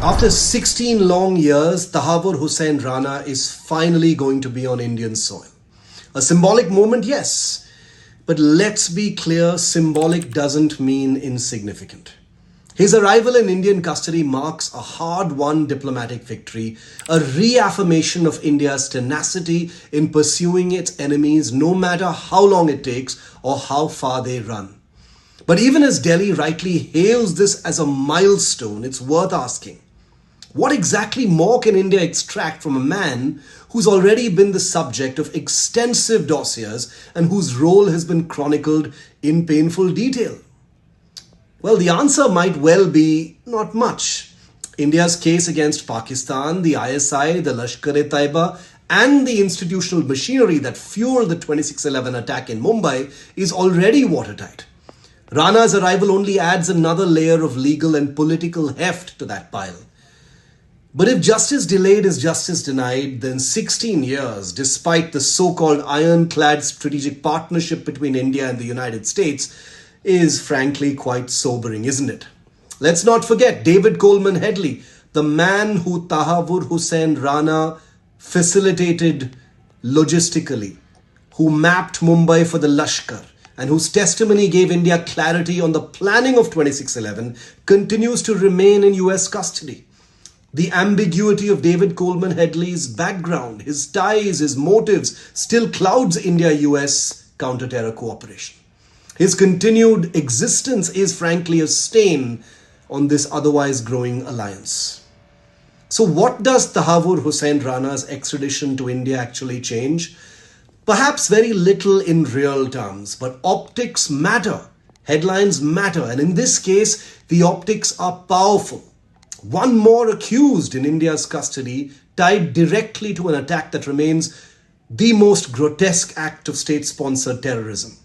After 16 long years, Tahawwur Rana is finally going to be on Indian soil. A symbolic moment, yes. But let's be clear, symbolic doesn't mean insignificant. His arrival in Indian custody marks a hard-won diplomatic victory, a reaffirmation of India's tenacity in pursuing its enemies no matter how long it takes or how far they run. But even as Delhi rightly hails this as a milestone, it's worth asking, what exactly more can India extract from a man who's already been the subject of extensive dossiers and whose role has been chronicled in painful detail? Well, the answer might well be not much. India's case against Pakistan, the ISI, the Lashkar-e-Taiba, and the institutional machinery that fueled the 26/11 attack in Mumbai is already watertight. Rana's arrival only adds another layer of legal and political heft to that pile. But if justice delayed is justice denied, then 16 years, despite the so-called ironclad strategic partnership between India and the United States, is frankly quite sobering, isn't it? Let's not forget David Coleman Headley, the man who Tahawwur Rana facilitated logistically, who mapped Mumbai for the Lashkar, and whose testimony gave India clarity on the planning of 26/11, continues to remain in US custody. The ambiguity of David Coleman Headley's background, his ties, his motives, still clouds India-US counter-terror cooperation. His continued existence is frankly a stain on this otherwise growing alliance. So what does Tahawwur Rana's extradition to India actually change? Perhaps very little in real terms, but optics matter, headlines matter, and in this case, the optics are powerful. One more accused in India's custody, tied directly to an attack that remains the most grotesque act of state-sponsored terrorism.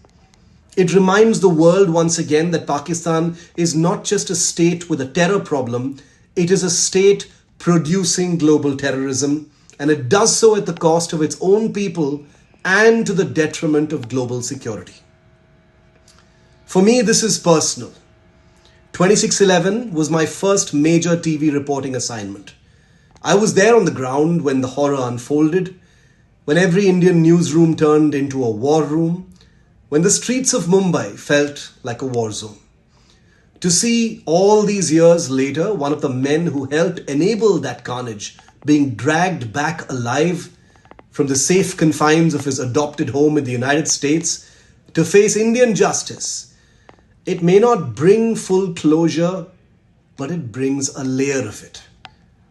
It reminds the world once again that Pakistan is not just a state with a terror problem, it is a state producing global terrorism, and it does so at the cost of its own people and to the detriment of global security. For me, this is personal. 26/11 was my first major TV reporting assignment. I was there on the ground when the horror unfolded, when every Indian newsroom turned into a war room, when the streets of Mumbai felt like a war zone. To see all these years later, one of the men who helped enable that carnage being dragged back alive from the safe confines of his adopted home in the United States to face Indian justice, it may not bring full closure, but it brings a layer of it.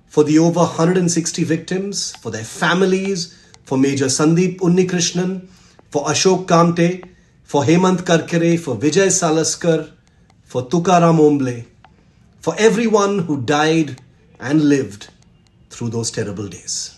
For the over 160 victims, for their families, for Major Sandeep Unnikrishnan, for Ashok Kamte, for Hemant Karkare, for Vijay Salaskar, for Tukaram Omble, for everyone who died and lived through those terrible days.